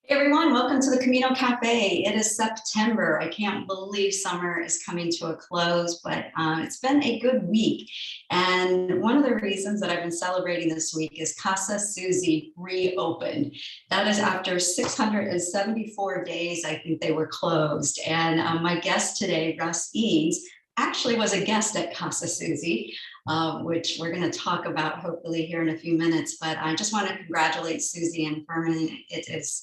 Hey everyone, welcome to the Camino Cafe. It is September. I can't believe summer is coming to a close, but it's been a good week. And one of the reasons that I've been celebrating this week is Casa Susie reopened. That is after 674 days, I think they were closed. And my guest today, Russ Eanes, actually was a guest at Casa Susie. Which we're going to talk about hopefully here in a few minutes. But I just want to congratulate Susie and Furman. It is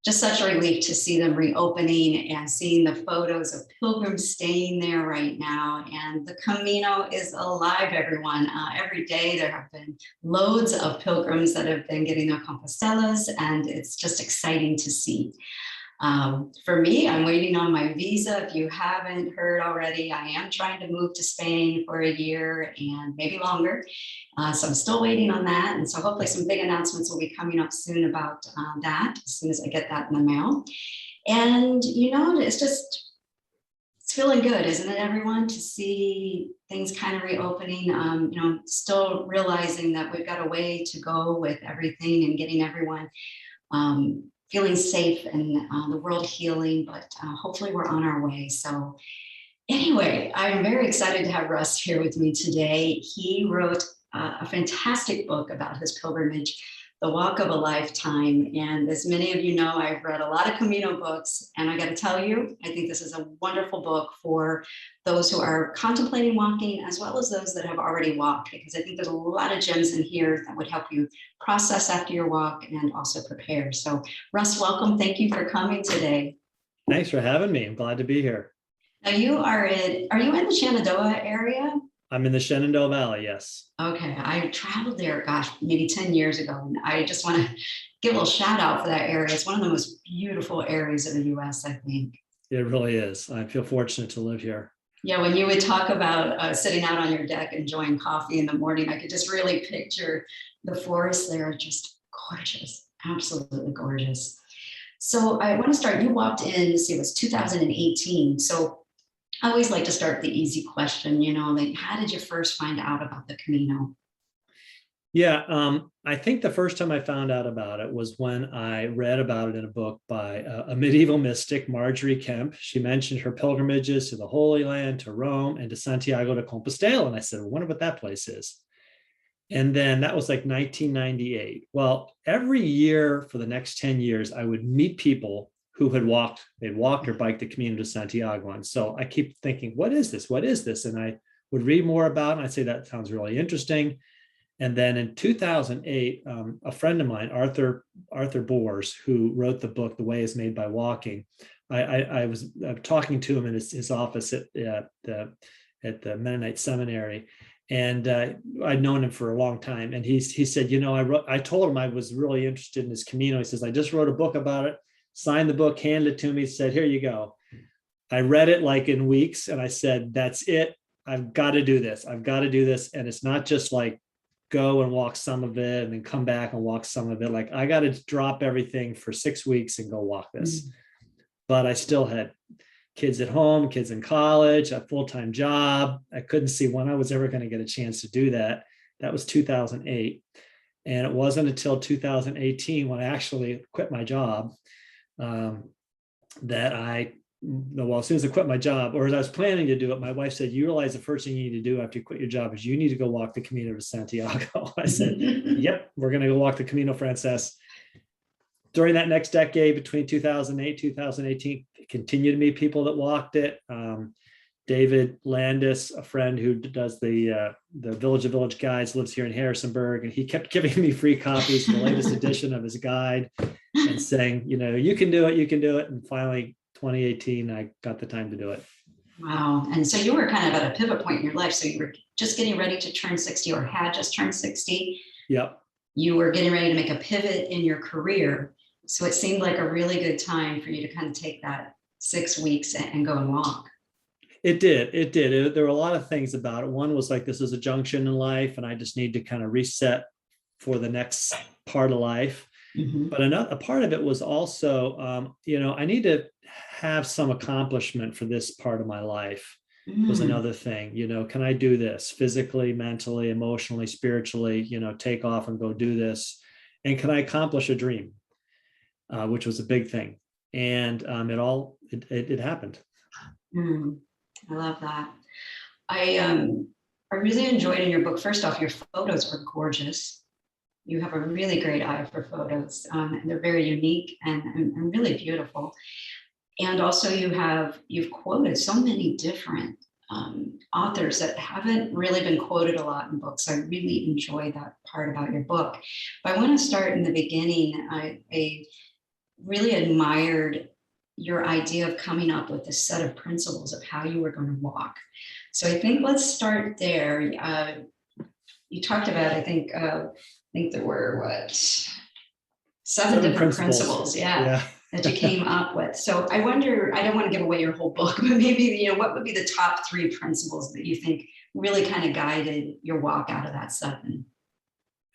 just such a relief to see them reopening and seeing the photos of pilgrims staying there right now. And the Camino is alive, everyone. Every day there have been loads of pilgrims that have been getting their compostelas, and it's just exciting to see. For me, I'm waiting on my visa. If you haven't heard already, I am trying to move to Spain for a year and maybe longer. So I'm still waiting on that. And so hopefully some big announcements will be coming up soon about that as soon as I get that in the mail. And, it's feeling good, isn't it, everyone, to see things kind of reopening, still realizing that we've got a way to go with everything and getting everyone feeling safe and the world healing, but hopefully we're on our way. So anyway, I'm very excited to have Russ here with me today. He wrote a fantastic book about his pilgrimage, The Walk of a Lifetime. And as many of you know, I've read a lot of Camino books, and I got to tell you, I think this is a wonderful book for those who are contemplating walking, as well as those that have already walked, because I think there's a lot of gems in here that would help you process after your walk and also prepare. So Russ, welcome. Thank you for coming today. Thanks for having me. I'm glad to be here. Now are you in the Shenandoah area? I'm in the Shenandoah Valley, yes. Okay, I traveled there, gosh, maybe 10 years ago. And I just want to give a little shout out for that area. It's one of the most beautiful areas of the US, I think. It really is. I feel fortunate to live here. Yeah, when you would talk about sitting out on your deck enjoying coffee in the morning, I could just really picture the forest there, just gorgeous, absolutely gorgeous. So I want to start, you walked in, it was 2018. So I always like to start the easy question, like how did you first find out about the Camino? Yeah, I think the first time I found out about it was when I read about it in a book by a medieval mystic, Marjorie Kemp. She mentioned her pilgrimages to the Holy Land, to Rome, and to Santiago de Compostela. And I said, I wonder what that place is. And then that was like 1998. Well, every year for the next 10 years, I would meet people who had walked, they'd walked or biked the Camino de Santiago. And so I keep thinking, what is this? What is this? And I would read more about it, and I'd say, that sounds really interesting. And then in 2008, a friend of mine, Arthur Boers, who wrote the book, The Way is Made by Walking, I was talking to him in his office at the Mennonite Seminary. And I'd known him for a long time. And he said, I told him I was really interested in this Camino. He says, I just wrote a book about it, signed the book, handed it to me, said, here you go. I read it like in weeks. And I said, that's it. I've got to do this. I've got to do this. And it's not just like go and walk some of it and then come back and walk some of it. Like I got to drop everything for 6 weeks and go walk this. But I still had kids at home, kids in college, a full-time job. I couldn't see when I was ever going to get a chance to do that. That was 2008. And it wasn't until 2018 when I actually quit my job as soon as I quit my job, or as I was planning to do it, my wife said, you realize the first thing you need to do after you quit your job is you need to go walk the Camino de Santiago. I said, yep, we're going to go walk the Camino Frances. During that next decade, between 2008, 2018, continued to meet people that walked it. David Landis, a friend who does the Village of Village Guides, lives here in Harrisonburg, and he kept giving me free copies of the latest edition of his guide and saying, you can do it, you can do it. And finally, 2018, I got the time to do it. Wow. And so you were kind of at a pivot point in your life. So you were just getting ready to turn 60 or had just turned 60. Yep. You were getting ready to make a pivot in your career. So it seemed like a really good time for you to kind of take that 6 weeks and go and walk. It did. There were a lot of things about it. One was like, this is a junction in life and I just need to kind of reset for the next part of life. Mm-hmm. But a part of it was also, I need to have some accomplishment for this part of my life. Was another thing. Can I do this physically, mentally, emotionally, spiritually, take off and go do this? And can I accomplish a dream? which was a big thing. And it happened. I love that. I really enjoyed in your book, first off, your photos were gorgeous. You have a really great eye for photos. And they're very unique and really beautiful. And also you've quoted so many different authors that haven't really been quoted a lot in books. I really enjoy that part about your book. But I want to start in the beginning. I really admired your idea of coming up with a set of principles of how you were going to walk. So I think let's start there. You talked about, I think there were seven different principles, yeah, that you came up with. So I wonder, I don't want to give away your whole book, but maybe, what would be the top 3 principles that you think really kind of guided your walk out of that 7?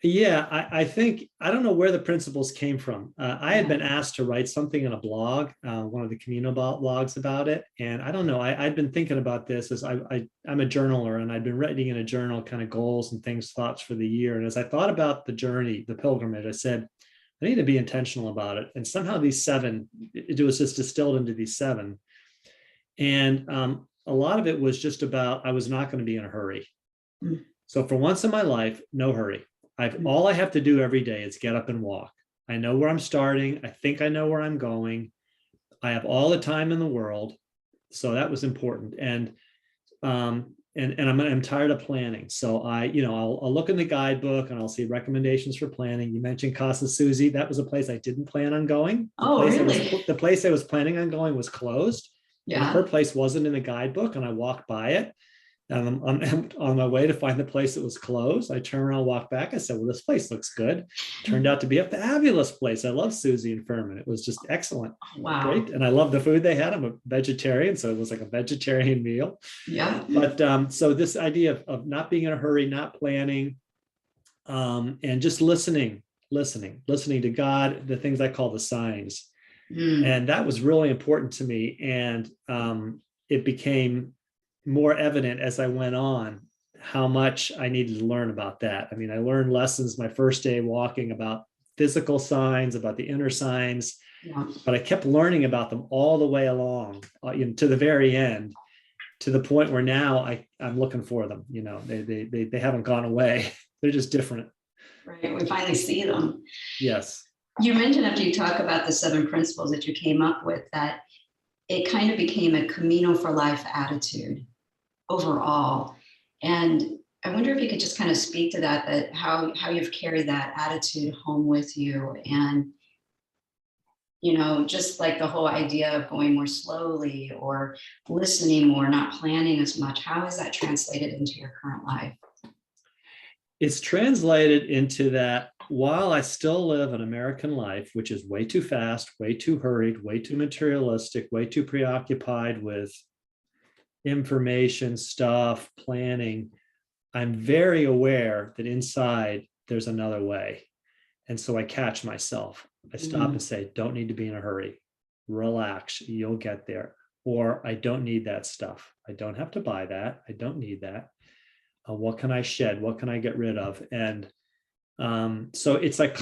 Yeah, I think, I don't know where the principles came from. I had been asked to write something in a blog, one of the Camino blogs about it. And I don't know, I'd been thinking about this as I'm a journaler, and I'd been writing in a journal kind of goals and things, thoughts for the year. And as I thought about the journey, the pilgrimage, I said, I need to be intentional about it. And somehow these 7, it was just distilled into these 7. And a lot of it was just about, I was not going to be in a hurry. So for once in my life, no hurry. All I have to do every day is get up and walk. I know where I'm starting. I think I know where I'm going. I have all the time in the world. So that was important. And I'm tired of planning. So I'll look in the guidebook and I'll see recommendations for planning. You mentioned Casa Susie. That was a place I didn't plan on going. The place I was planning on going was closed. Yeah. Her place wasn't in the guidebook, and I walked by it. And I'm on my way to find the place that was closed. I turned around, walked back. I said, well, this place looks good. Turned out to be a fabulous place. I love Susie and Furman. It was just excellent. Wow. Great. And I love the food they had. I'm a vegetarian, so it was like a vegetarian meal. Yeah. But so this idea of not being in a hurry, not planning, and just listening to God, the things I call the signs. And that was really important to me. And it became more evident as I went on how much I needed to learn about that. I mean, I learned lessons my first day walking about physical signs, about the inner signs, but I kept learning about them all the way along, to the very end, to the point where now I'm looking for them. They haven't gone away. They're just different. Right. We finally see them. Yes. You mentioned, after you talk about the 7 principles that you came up with, that it kind of became a Camino for life attitude overall. And I wonder if you could just kind of speak to that how you've carried that attitude home with you, and just like the whole idea of going more slowly or listening more, not planning as much. How is that translated into your current life? It's translated into that while I still live an American life, which is way too fast, way too hurried, way too materialistic, way too preoccupied with information, stuff, planning, I'm very aware that inside there's another way. And so I catch myself. I stop and say, don't need to be in a hurry. Relax, you'll get there. Or I don't need that stuff. I don't have to buy that. I don't need that. What can I shed? What can I get rid of? And so it's like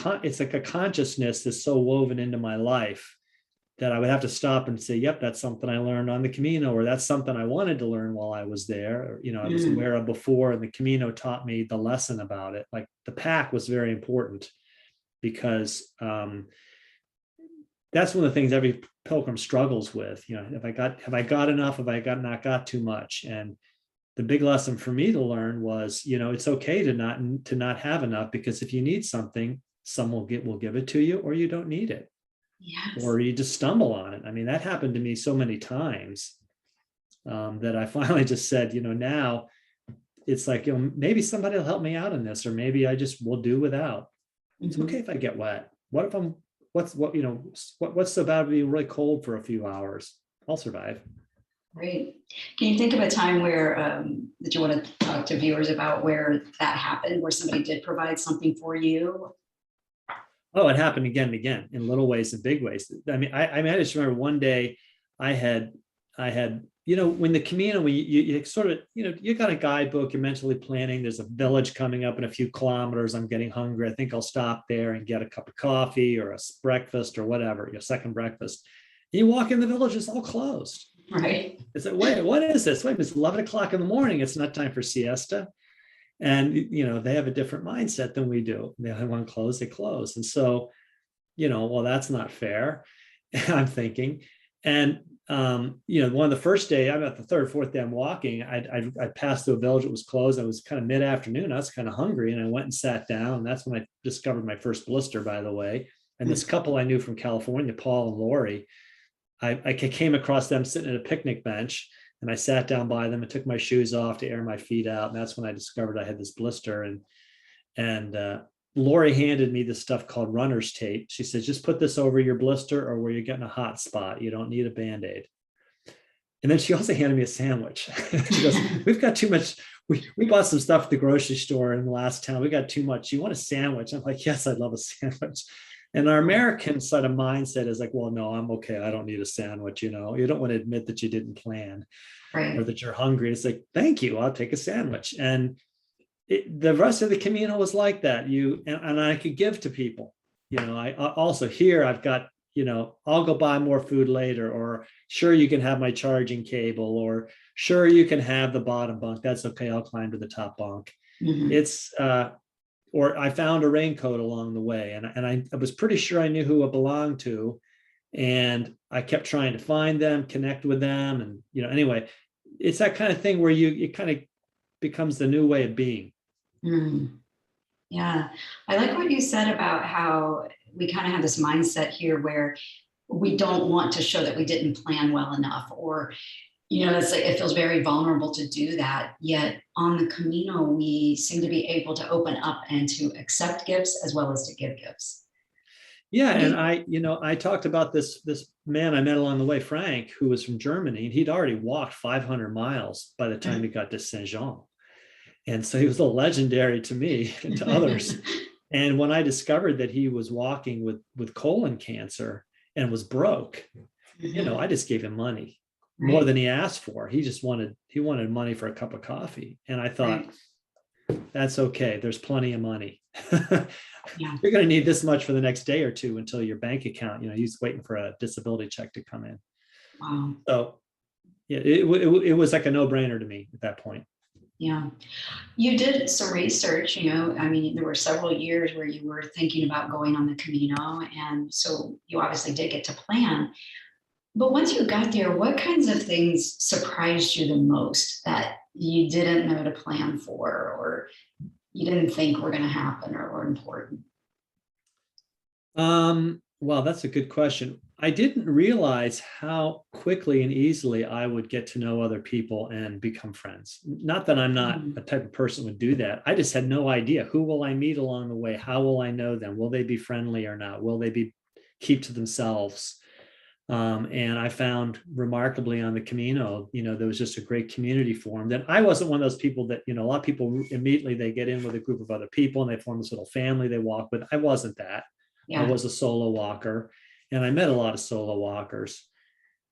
a consciousness that's so woven into my life that I would have to stop and say, yep, that's something I learned on the Camino, or that's something I wanted to learn while I was there. Or, I was aware of before, and the Camino taught me the lesson about it. Like the pack was very important, because that's one of the things every pilgrim struggles with. Have I got enough? Have I not got too much? And the big lesson for me to learn was, it's okay to not have enough, because if you need something, someone will give it to you, or you don't need it. Yes. Or you just stumble on it. I mean, that happened to me so many times that I finally just said, now it's like, maybe somebody will help me out in this, or maybe I just will do without. It's okay if I get wet. What if what's so bad being really cold for a few hours? I'll survive. Great. Can you think of a time where that you want to talk to viewers about where that happened, where somebody did provide something for you? Oh, it happened again and again, in little ways and big ways. I mean, I just remember one day I had when the Camino, when you sort of, you got a guidebook, you're mentally planning, there's a village coming up in a few kilometers. I'm getting hungry. I think I'll stop there and get a cup of coffee or a breakfast or whatever, your second breakfast. And you walk in the village, it's all closed. Right. It's like, wait, what is this? Wait, it's 11 o'clock in the morning. It's not time for siesta. And, they have a different mindset than we do. They want to close, they close. And so, well, that's not fair. I'm thinking. And, one of the first day, I'm at the third, fourth day I'm walking, I passed through a village that was closed. It was kind of mid-afternoon. I was kind of hungry and I went and sat down. And that's when I discovered my first blister, by the way. And this couple I knew from California, Paul and Lori, I came across them sitting at a picnic bench, and I sat down by them and took my shoes off to air my feet out. And that's when I discovered I had this blister. And Lori handed me this stuff called runner's tape. She said, just put this over your blister or where you're getting a hot spot. You don't need a Band-Aid. And then she also handed me a sandwich. She goes, we've got too much. We bought some stuff at the grocery store in the last town. We got too much. You want a sandwich? I'm like, yes, I'd love a sandwich. And our American sort of mindset is like, well, no, I'm okay. I don't need a sandwich. You don't want to admit that you didn't plan, right, or that you're hungry. It's like, thank you, I'll take a sandwich. And the rest of the Camino was like that. And I could give to people. I also here I've got, I'll go buy more food later, or sure, you can have my charging cable, or sure, you can have the bottom bunk. That's okay. I'll climb to the top bunk. Mm-hmm. It's or I found a raincoat along the way, and I was pretty sure I knew who it belonged to, and I kept trying to find them, connect with them, and anyway, it's that kind of thing where it kind of becomes the new way of being. Mm. Yeah, I like what you said about how we kind of have this mindset here where we don't want to show that we didn't plan well enough, or it's like it feels very vulnerable to do that. Yet on the Camino, we seem to be able to open up and to accept gifts as well as to give gifts. Yeah, and I talked about this man I met along the way, Frank, who was from Germany, and he'd already walked 500 miles by the time he got to Saint-Jean. And so he was a little legendary to me and to others. And when I discovered that he was walking with colon cancer and was broke, I just gave him money. More than he asked for. He wanted money for a cup of coffee. And I thought, that's okay. There's plenty of money. Yeah. You're going to need this much for the next day or two until your bank account, he's waiting for a disability check to come in. Wow. So yeah, it was like a no-brainer to me at that point. Yeah. You did some research, there were several years where you were thinking about going on the Camino. And so you obviously did get to plan. But once you got there, what kinds of things surprised you the most that you didn't know to plan for, or you didn't think were going to happen or were important? Well, that's a good question. I didn't realize how quickly and easily I would get to know other people and become friends. Not that I'm not a type of person who would do that. I just had no idea. Who will I meet along the way? How will I know them? Will they be friendly or not? Will they keep to themselves? And I found remarkably on the Camino, there was just a great community formed. And I wasn't one of those people that, a lot of people immediately they get in with a group of other people and they form this little family they walk with. I wasn't that. Yeah. I was a solo walker, and I met a lot of solo walkers.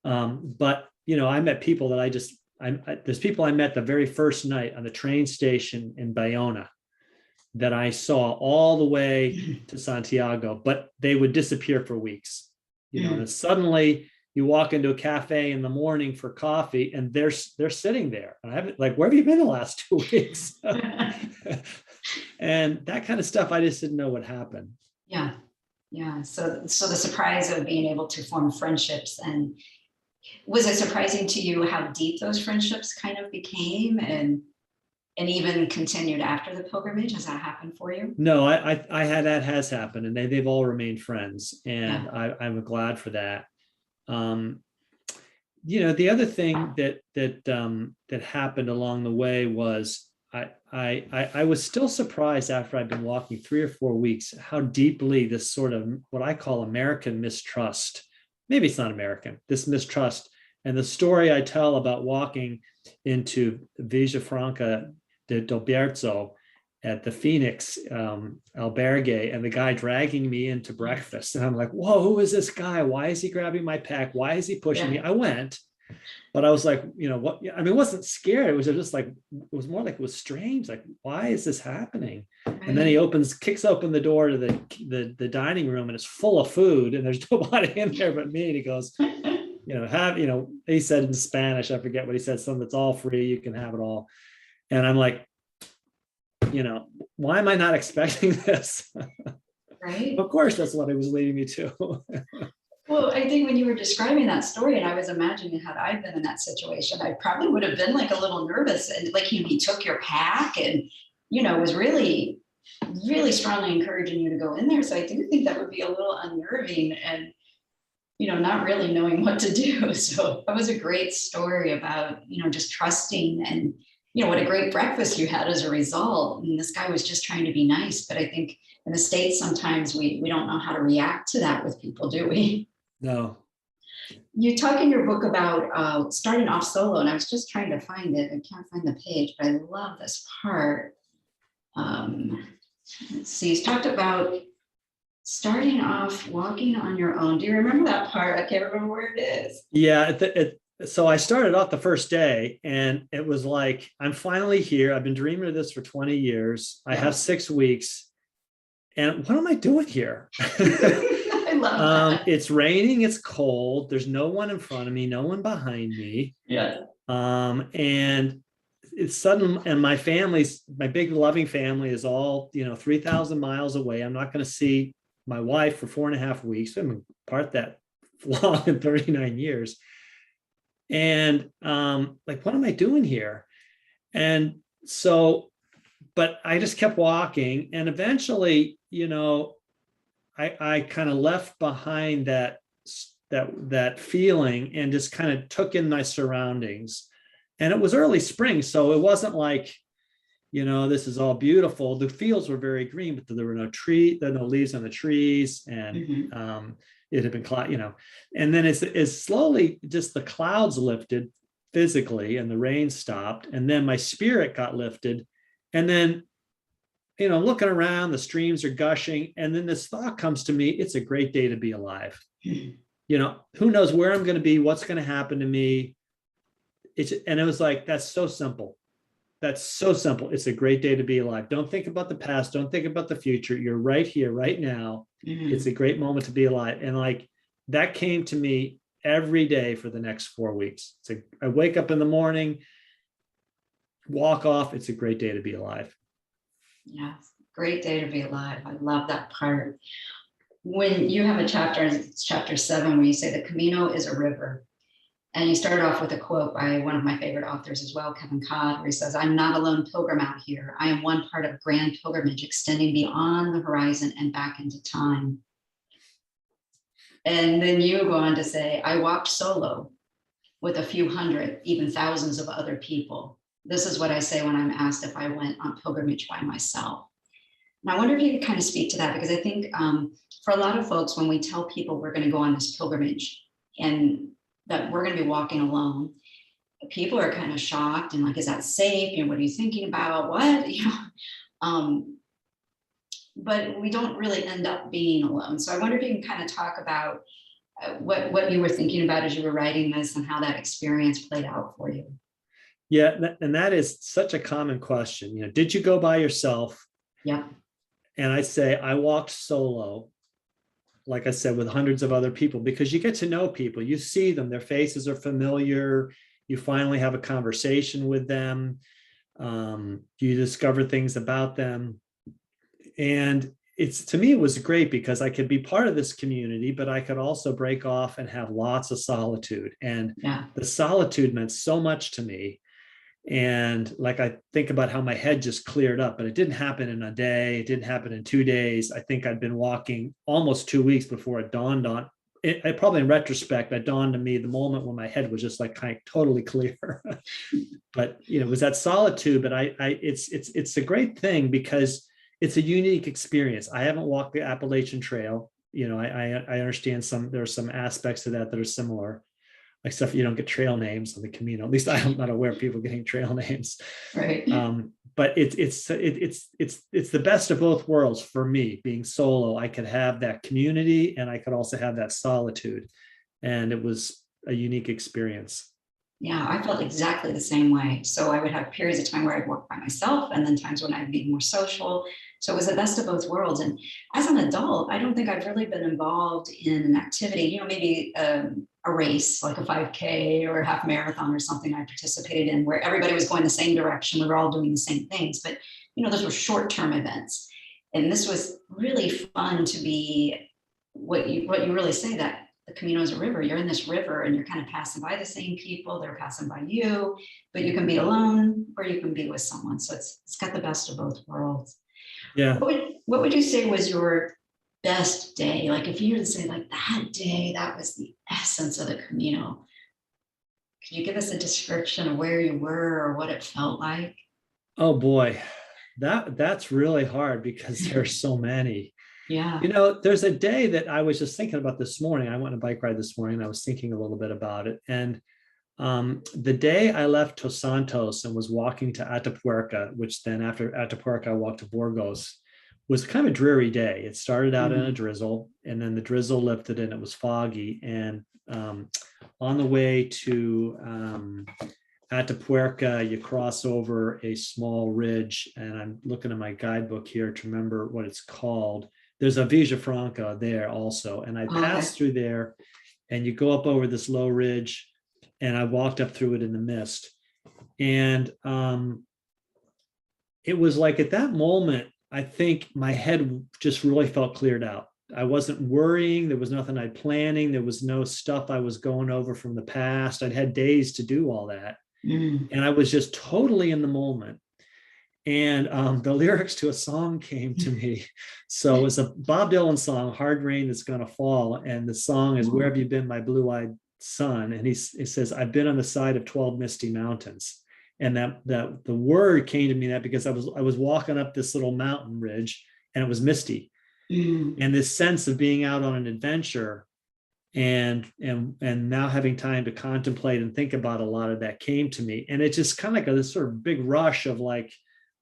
But, I met people that there's people I met the very first night on the train station in Bayona that I saw all the way to Santiago, but they would disappear for weeks. And suddenly you walk into a cafe in the morning for coffee and they're sitting there. And I haven't, like, where have you been the last 2 weeks? And that kind of stuff, I just didn't know what happened. Yeah. Yeah. So the surprise of being able to form friendships, and was it surprising to you how deep those friendships kind of became and even continued after the pilgrimage? Has that happened for you? No, I had, that has happened, and they've all remained friends, and yeah. I'm glad for that. The other thing that happened along the way was I was still surprised after I'd been walking 3 or 4 weeks how deeply this sort of what I call American mistrust, maybe it's not American, this mistrust, and the story I tell about walking into Villafranca del Bierzo at the Phoenix albergue, and the guy dragging me into breakfast. And I'm like, whoa, who is this guy? Why is he grabbing my pack? Why is he pushing me? I went, But I was like, what? I mean, it wasn't scared. It was just like, it was more like it was strange. Like, why is this happening? And then he kicks open the door to the dining room, and it's full of food, and there's nobody in there but me. And he goes, he said in Spanish, I forget what he said, something that's all free, you can have it all. And I'm like, why am I not expecting this? Right. Of course, that's what it was leading me to. Well, I think when you were describing that story, and I was imagining had I been in that situation, I probably would have been like a little nervous. And like he took your pack and, was really, really strongly encouraging you to go in there. So I do think that would be a little unnerving and, not really knowing what to do. So that was a great story about, just trusting and, what a great breakfast you had as a result. And this guy was just trying to be nice. But I think in the States, sometimes we don't know how to react to that with people, do we? No. You talk in your book about starting off solo, and I was just trying to find it. I can't find the page, but I love this part. Let's see, he's talked about starting off walking on your own. Do you remember that part? I can't remember where it is. Yeah. So I started off the first day, and it was like, I'm finally here. I've been dreaming of this for 20 years. I have 6 weeks. And what am I doing here? I love that. It's raining, it's cold. There's no one in front of me, no one behind me. Yeah. And it's sudden, and my big loving family is all, 3,000 miles away. I'm not going to see my wife for 4.5 weeks. I'm apart that long in 39 years. And like, what am I doing here? And so, but I just kept walking, and eventually, I kind of left behind that feeling and just kind of took in my surroundings. And it was early spring, so it wasn't like, this is all beautiful. The fields were very green, but there were no leaves on the trees, and it had been, and then it's slowly just the clouds lifted physically, and the rain stopped, and then my spirit got lifted, and then, looking around, the streams are gushing, and then this thought comes to me: it's a great day to be alive. Who knows where I'm going to be, what's going to happen to me. And it was like, that's so simple. That's so simple. It's a great day to be alive. Don't think about the past. Don't think about the future. You're right here, right now. It's a great moment to be alive. And like, that came to me every day for the next 4 weeks. I wake up in the morning, walk off. It's a great day to be alive. Yeah, great day to be alive. I love that part. When you have a chapter, it's chapter 7, where you say the Camino is a river. And you started off with a quote by one of my favorite authors as well, Kevin Codd, where he says, "I'm not a lone pilgrim out here. I am one part of a grand pilgrimage extending beyond the horizon and back into time." And then you go on to say, "I walked solo with a few hundred, even thousands of other people. This is what I say when I'm asked if I went on pilgrimage by myself." And I wonder if you could kind of speak to that, because I think for a lot of folks, when we tell people we're going to go on this pilgrimage and that we're going to be walking alone, people are kind of shocked and like, is that safe? What are you thinking about? What? But we don't really end up being alone. So I wonder if you can kind of talk about what you were thinking about as you were writing this and how that experience played out for you. Yeah, and that is such a common question. Did you go by yourself? Yeah. And I say I walked solo, like I said, with hundreds of other people, because you get to know people. You see them, their faces are familiar. You finally have a conversation with them. You discover things about them. And to me, it was great because I could be part of this community, but I could also break off and have lots of solitude. And the solitude meant so much to me. And like, I think about how my head just cleared up, but it didn't happen in a day. It didn't happen in 2 days. I think I'd been walking almost 2 weeks before it dawned on it. Probably in retrospect, it dawned on me the moment when my head was just like kind of totally clear. But it was that solitude. But it's a great thing because it's a unique experience. I haven't walked the Appalachian Trail. I understand there are some aspects to that are similar. Except you don't get trail names on the Camino. At least I'm not aware of people getting trail names. Right. But it's the best of both worlds for me. Being solo, I could have that community and I could also have that solitude, and it was a unique experience. Yeah, I felt exactly the same way. So I would have periods of time where I'd work by myself and then times when I'd be more social. So it was the best of both worlds. And as an adult, I don't think I've really been involved in an activity, maybe a race like a 5K or a half marathon or something I participated in where everybody was going the same direction. We were all doing the same things, but those were short-term events. And this was really fun to be what you really say, that the Camino is a river. You're in this river and you're kind of passing by the same people. They're passing by you, but you can be alone or you can be with someone. So it's got the best of both worlds. Yeah. What would you say was your best day? Like if you were to say like that day, that was the essence of the Camino. Can you give us a description of where you were or what it felt like? Oh boy, that's really hard because there's so many. Yeah. There's a day that I was just thinking about this morning. I went on a bike ride this morning and I was thinking a little bit about it. And the day I left Los Santos and was walking to Atapuerca, which then after Atapuerca, I walked to Burgos, was kind of a dreary day. It started out in a drizzle and then the drizzle lifted and it was foggy. And on the way to Atapuerca, you cross over a small ridge, and I'm looking at my guidebook here to remember what it's called. There's a Villa Franca there also, and I passed through there, and you go up over this low ridge, and I walked up through it in the mist, and it was like at that moment, I think my head just really felt cleared out. I wasn't worrying. There was nothing I'd planning. There was no stuff I was going over from the past. I'd had days to do all that. And I was just totally in the moment. And the lyrics to a song came to me. So it was a Bob Dylan song, Hard Rain That's Gonna Fall. And the song is Where Have You Been, My Blue-Eyed Son? And he says, I've been on the side of 12 misty mountains. And that the word came to me that because I was walking up this little mountain ridge and it was misty. And this sense of being out on an adventure and now having time to contemplate and think about a lot of that came to me. And it just kind of like this sort of big rush of like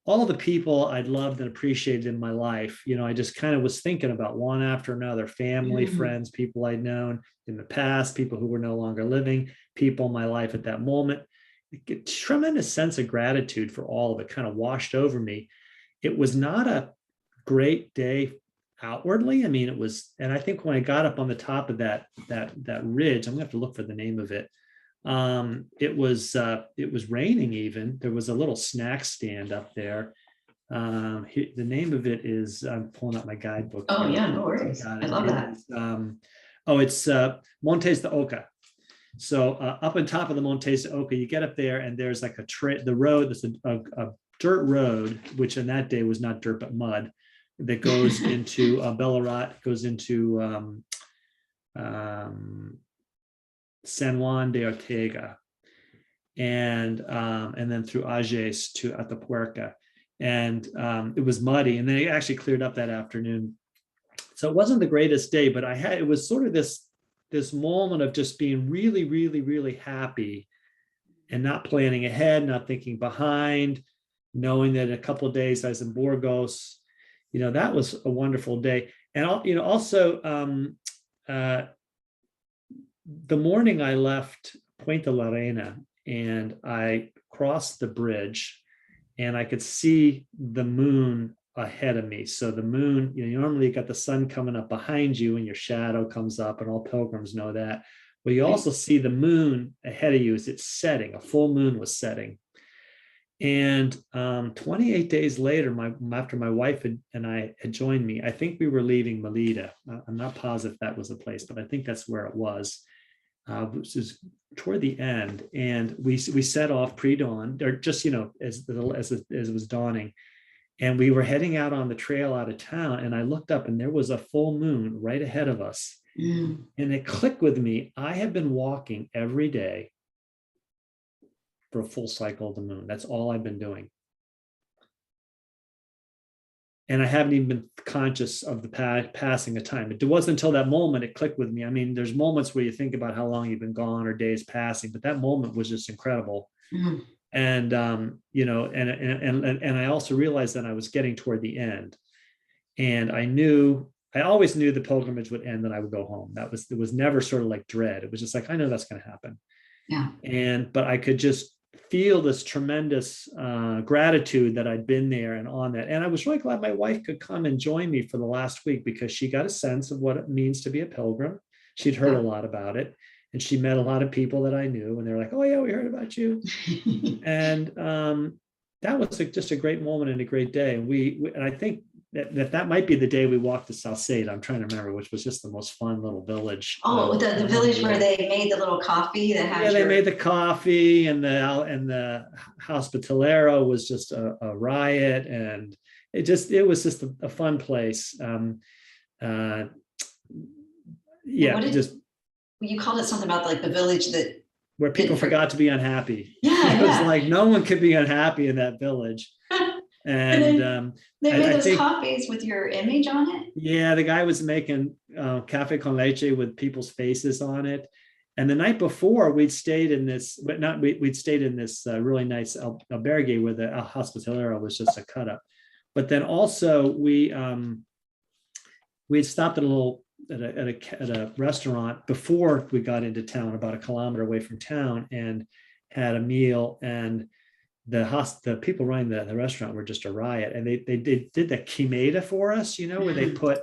all of the people I'd loved and appreciated in my life. I just kind of was thinking about one after another, family, friends, people I'd known in the past, people who were no longer living, people in my life at that moment. A tremendous sense of gratitude for all of it kind of washed over me. It was not a great day outwardly. I mean, it was, and I think when I got up on the top of that ridge, I'm gonna have to look for the name of it. It was raining even. There was a little snack stand up there. The name of it is, I'm pulling up my guidebook. Oh yeah, no worries. I love that. It's Montes de Oca. So up on top of the Montes de Oca, you get up there and there's like the road, there's a dirt road, which in that day was not dirt, but mud, that goes into Bellarat, goes into San Juan de Ortega, and then through Ages to Atapuerca. And it was muddy, and then it actually cleared up that afternoon. So it wasn't the greatest day, but it was sort of this moment of just being really, really, really happy and not planning ahead, not thinking behind, knowing that in a couple of days I was in Burgos. That was a wonderful day. And also the morning I left Puente La Reina and I crossed the bridge and I could see the moon ahead of me. So the moon, normally you got the sun coming up behind you and your shadow comes up, and all pilgrims know that. But you also see the moon ahead of you as it's setting. A full moon was setting. And 28 days later, after my wife and I had joined me, I think we were leaving Melita. I'm not positive that was the place, but I think that's where it was. Which is toward the end, and we set off pre-dawn, or just as it was dawning, and we were heading out on the trail out of town. And I looked up, and there was a full moon right ahead of us, and it clicked with me. I have been walking every day for a full cycle of the moon. That's all I've been doing. And I haven't even been conscious of the passing of time. It wasn't until that moment it clicked with me. I mean, there's moments where you think about how long you've been gone or days passing, but that moment was just incredible. And and I also realized that I was getting toward the end, and I always knew the pilgrimage would end and I would go home. It was never sort of like dread. It was just like, I know that's going to happen. Yeah. But I could just feel this tremendous gratitude that I'd been there and on that. And I was really glad my wife could come and join me for the last week, because she got a sense of what it means to be a pilgrim. She'd heard a lot about it, and she met a lot of people that I knew, and they're like, "Oh yeah, we heard about you." And that was just a great moment and a great day. And I think that might be the day we walked to Salcedo. I'm trying to remember, which was just the most fun little village. Oh, the village where they made the little coffee that had they made the coffee, and the hospitalero was just a riot, and it was just a fun place. You called it something about like the village that where people forgot to be unhappy. Yeah, it was like no one could be unhappy in that village. And they made those coffees with your image on it. Yeah, the guy was making café con leche with people's faces on it. And the night before, we'd stayed in this really nice albergue where the hospitalero was just a cut up. But then also we had stopped at a restaurant before we got into town, about 1 kilometer away from town, and had a meal. And the people running the restaurant were just a riot, and they did the quimeta for us, where they put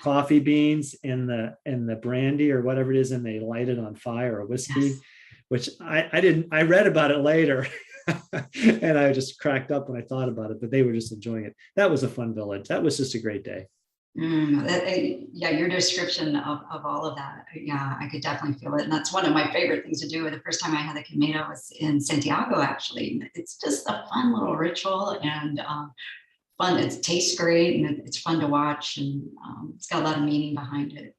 coffee beans in the brandy or whatever it is, and they light it on fire, or whiskey, which I read about it later. And I just cracked up when I thought about it, but they were just enjoying it. That was a fun village. That was just a great day. Your description of all of that, I could definitely feel it. And that's one of my favorite things to do. The first time I had the Camino was in Santiago, actually. It's just a fun little ritual, and fun. It tastes great, and it's fun to watch, and it's got a lot of meaning behind it.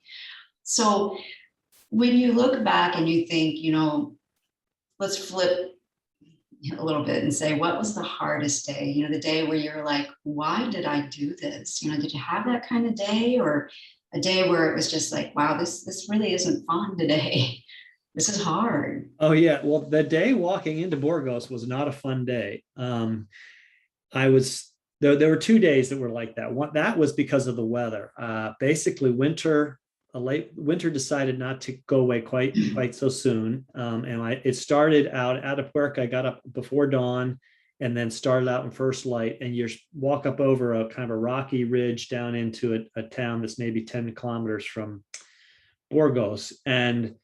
So when you look back and you think, let's flip a little bit and say, what was the hardest day? The day where you're like, why did I do this? Did you have that kind of day, or a day where it was just like, wow, this really isn't fun today. This is hard. Oh yeah. Well, the day walking into Burgos was not a fun day. There were 2 days that were like that. One, that was because of the weather. Basically late winter decided not to go away quite so soon. It started out of work. I got up before dawn, and then started out in first light, and you walk up over a kind of a rocky ridge down into a town that's maybe 10 kilometers from Burgos. And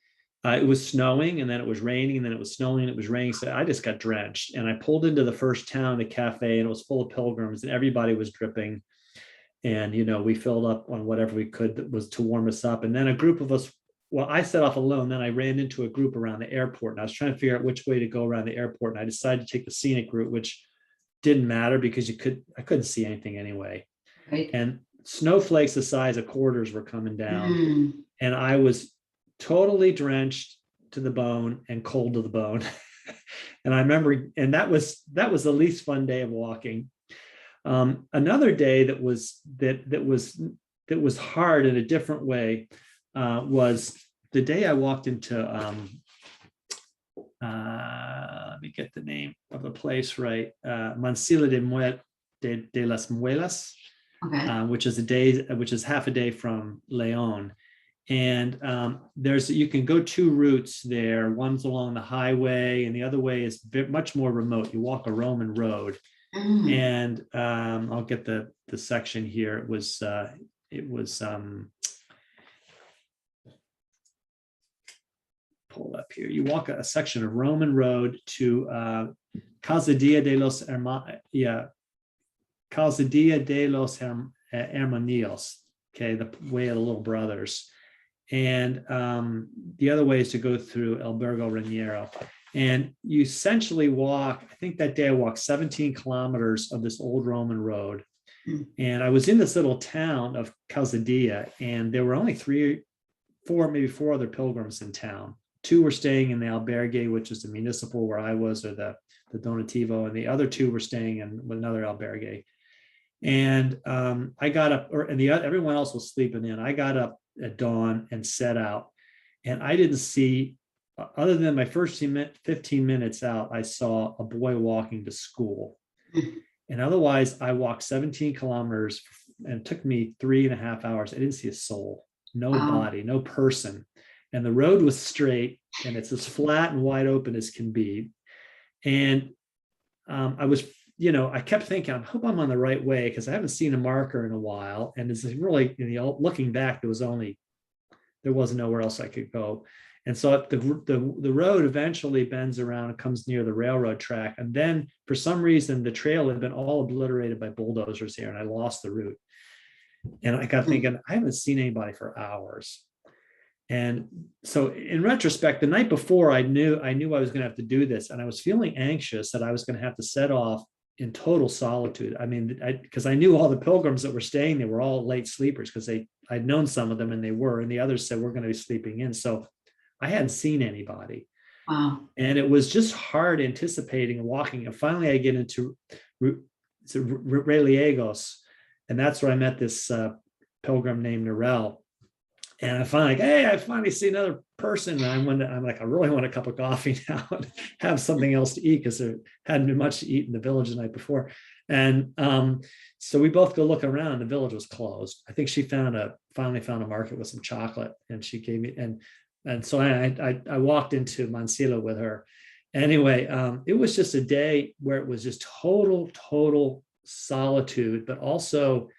it was snowing, and then it was raining, and then it was snowing, and it was raining. So I just got drenched, and I pulled into the first town, the cafe, and it was full of pilgrims, and everybody was dripping. And, we filled up on whatever we could that was to warm us up. And then a group of us, I set off alone. Then I ran into a group around the airport, and I was trying to figure out which way to go around the airport. And I decided to take the scenic route, which didn't matter because I couldn't see anything anyway. Right. And snowflakes the size of quarters were coming down. And I was totally drenched to the bone and cold to the bone. And I remember, and that was the least fun day of walking. Another day that was hard in a different way was the day I walked into let me get the name of the place right, Mansilla de las Muelas, which is half a day from Leon. And you can go 2 routes there. One's along the highway, and the other way is much more remote. You walk a Roman road. And I'll get the section here. It was pull up here. You walk a section of Roman road to Calzadilla de los Hermanos, okay, the way of the little brothers. And the other way is to go through Albergo Raniero. And you essentially walk, I think that day I walked 17 kilometers of this old Roman road. And I was in this little town of Calzadilla, and there were only 4 other pilgrims in town. 2 were staying in the albergue, which is the municipal where I was, or the donativo, and the other 2 were staying in another albergue. And I got up, everyone else was sleeping in. I got up at dawn and set out, and I didn't see, other than my first 15 minutes out, I saw a boy walking to school. And otherwise, I walked 17 kilometers, and it took me 3.5 hours. I didn't see a soul, no body, no person. and the road was straight, and it's as flat and wide open as can be. And I was, I kept thinking, I hope I'm on the right way, because I haven't seen a marker in a while. And it's really, looking back, there wasn't nowhere else I could go. And so the road eventually bends around and comes near the railroad track. And then for some reason, the trail had been all obliterated by bulldozers here, and I lost the route. And I got thinking, I haven't seen anybody for hours. And so in retrospect, the night before, I knew I was going to have to do this. And I was feeling anxious that I was going to have to set off in total solitude. I mean, because I knew all the pilgrims that were staying, they were all late sleepers, because I'd known some of them, and they were, and the others said, we're going to be sleeping in. So I hadn't seen anybody. Wow. And it was just hard anticipating and walking. And finally I get into Reliegos, and that's where I met this pilgrim named Narelle. And I finally, hey, I finally see another person. And I'm like, I really want a cup of coffee now and have something else to eat, because there hadn't been much to eat in the village the night before. And so we both go look around. The village was closed. I think she finally found a market with some chocolate, and she gave me, and so I walked into Mansilla with her. Anyway, it was just a day where it was just total solitude, but also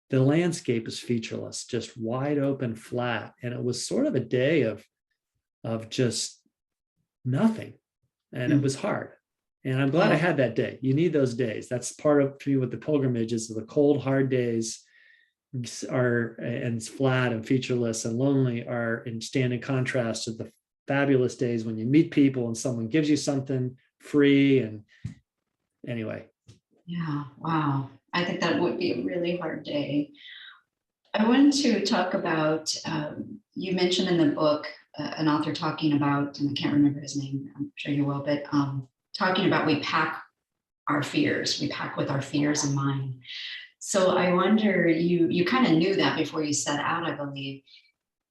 the landscape is featureless, just wide open, flat. And it was sort of a day of just nothing. And it was hard. And I'm glad I had that day. You need those days. That's part of me with the pilgrimage, is the cold, hard days and it's flat and featureless and lonely stand in contrast to the fabulous days when you meet people and someone gives you something free. And anyway. Yeah. Wow. I think that would be a really hard day. I wanted to talk about, you mentioned in the book, an author talking about, and I can't remember his name, I'm sure you will, but talking about we pack our fears. We pack with our fears in mind. So I wonder, you kind of knew that before you set out, I believe.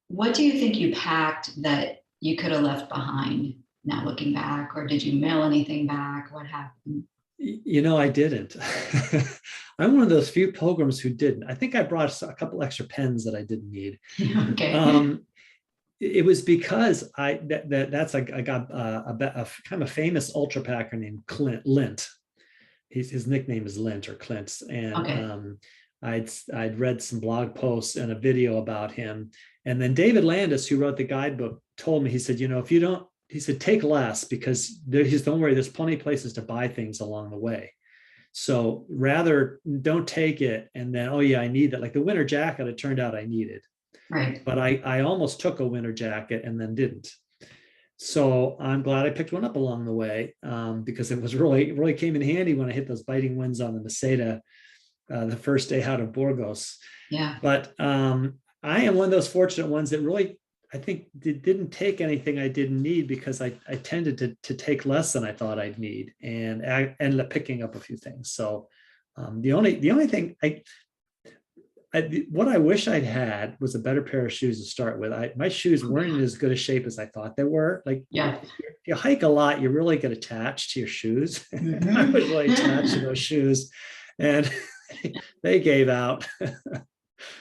What do you think you packed that you could have left behind now looking back? Or did you mail anything back? What happened? I didn't. I'm one of those few pilgrims who didn't. I think I brought a couple extra pens that I didn't need. Okay. It was because I got a kind of famous ultra packer named Lint. His nickname is Lint or Clint. And I'd read some blog posts and a video about him. And then David Landis, who wrote the guidebook, told me, he said, if you don't, he said, take less, because don't worry, there's plenty of places to buy things along the way. So rather don't take it. And then, oh yeah, I need that. Like the winter jacket, it turned out I needed. Right. But I almost took a winter jacket and then didn't. So I'm glad I picked one up along the way, because it was really came in handy when I hit those biting winds on the Meseta the first day out of Burgos. Yeah. But I am one of those fortunate ones that really, I think, didn't take anything I didn't need, because I tended to take less than I thought I'd need, and I ended up picking up a few things. So the only thing what I wish I'd had was a better pair of shoes to start with. My shoes weren't in as good a shape as I thought they were. Like, yeah, if you hike a lot, you really get attached to your shoes. I was really attached to those shoes, and they gave out.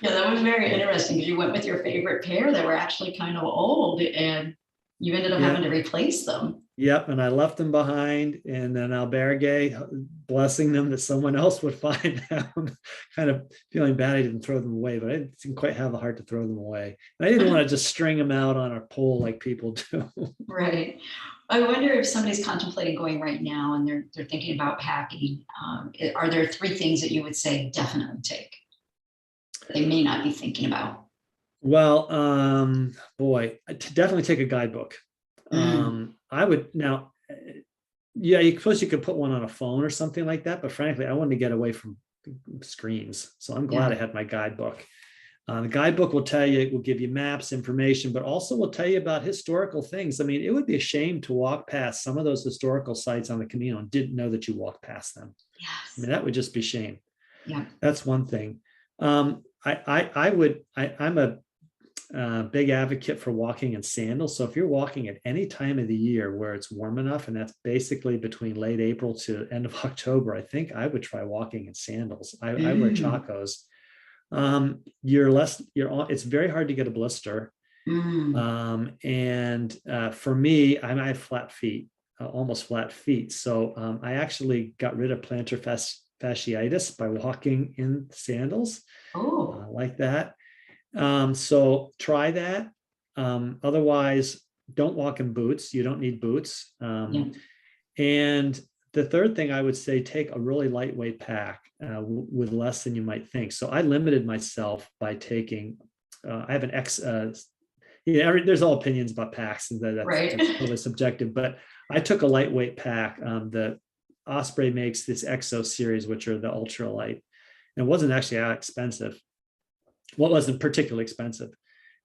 Yeah, that was very interesting, because you went with your favorite pair that were actually kind of old, and you ended up having to replace them. Yep, and I left them behind, and then Albergue, blessing them that someone else would find them, kind of feeling bad I didn't throw them away, but I didn't quite have the heart to throw them away. And I didn't want to just string them out on a pole like people do. Right. I wonder if somebody's contemplating going right now and they're thinking about packing. Are there 3 things that you would say definitely take? They may not be thinking about. Well, boy, definitely take a guidebook. I would now, yeah, you suppose you could put one on a phone or something like that, but frankly, I wanted to get away from screens. So I'm glad I had my guidebook. The guidebook will tell you, it will give you maps, information, but also will tell you about historical things. I mean, it would be a shame to walk past some of those historical sites on the Camino and didn't know that you walked past them. Yes. I mean, that would just be shame. Yeah. That's one thing. I'm a big advocate for walking in sandals. So if you're walking at any time of the year where it's warm enough, and that's basically between late April to end of October, I think I would try walking in sandals. I wear Chacos. It's very hard to get a blister. Mm. And for me, I have flat feet, almost flat feet. So I actually got rid of plantar fasciitis by walking in sandals Oh, like that. So try that. Otherwise, don't walk in boots. You don't need boots. yeah. And the third thing I would say, take a really lightweight pack with less than you might think. So I limited myself by taking, I have an there's all opinions about packs, and Right. that's totally subjective, but I took a lightweight pack. The Osprey makes this Exo series, which are the ultralight. And it wasn't actually that expensive. Well, it wasn't particularly expensive.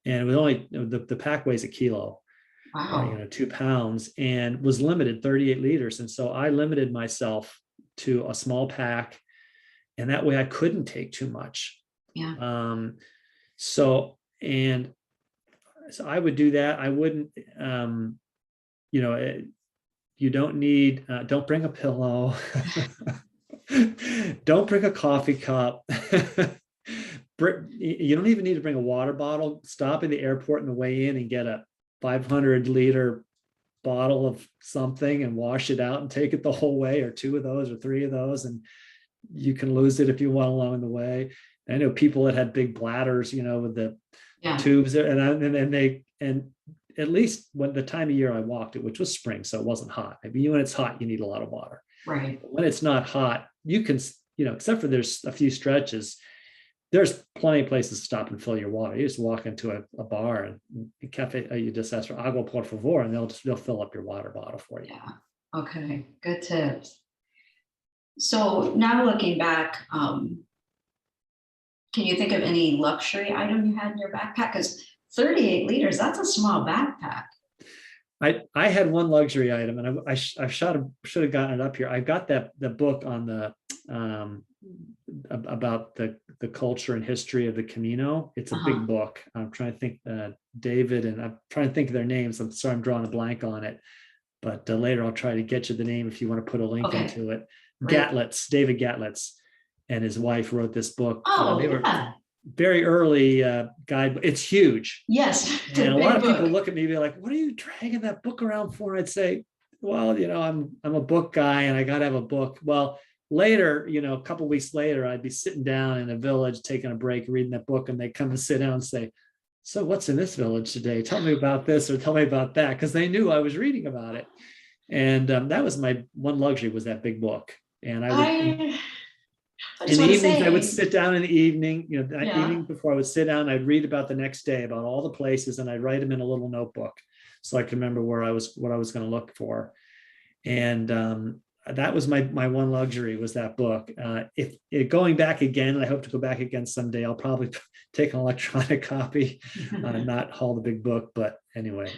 And it was only, the pack weighs a kilo. Wow. 2 pounds, and was limited 38 liters. And so I limited myself to a small pack, and that way I couldn't take too much. Yeah. So I would do that. I wouldn't, you don't need, don't bring a pillow. Don't bring a coffee cup. You don't even need to bring a water bottle. Stop in the airport on the way in and get a 500-liter bottle of something and wash it out and take it the whole way, or 2 of those or 3 of those, and you can lose it if you want along the way. I know people that had big bladders, with the tubes, and at least when the time of year I walked it, which was spring, so it wasn't hot. I mean, when it's hot, you need a lot of water. Right. When it's not hot, you can, except for there's a few stretches, there's plenty of places to stop and fill your water. You just walk into a bar and a cafe, you just ask for agua por favor, and they'll fill up your water bottle for you. Yeah. Okay. Good tips. So now looking back, can you think of any luxury item you had in your backpack? Because 38 liters, that's a small backpack. I had one luxury item, and I should have gotten it up here. I got the book on the about the culture and history of the Camino. It's a big book. I'm trying to think, David, and I'm trying to think of their names. I'm sorry, I'm drawing a blank on it, but later I'll try to get you the name if you want to put a link into it. David Gatlitz and his wife wrote this book. They were very early guide. It's huge. Yes. And a lot of people look at me and be like, what are you dragging that book around for? I'd say, well, I'm a book guy and I got to have a book. Well, later, a couple of weeks later, I'd be sitting down in a village, taking a break, reading that book, and they come and sit down and say, so what's in this village today? Tell me about this or tell me about that. Because they knew I was reading about it. And that was my one luxury, was that big book. And in the evenings, I would sit down in the evening, evening before I would sit down, I'd read about the next day, about all the places, and I'd write them in a little notebook so I could remember what I was going to look for. And that was my one luxury, was that book. If going back again, and I hope to go back again someday, I'll probably take an electronic copy, not haul the big book. But anyway.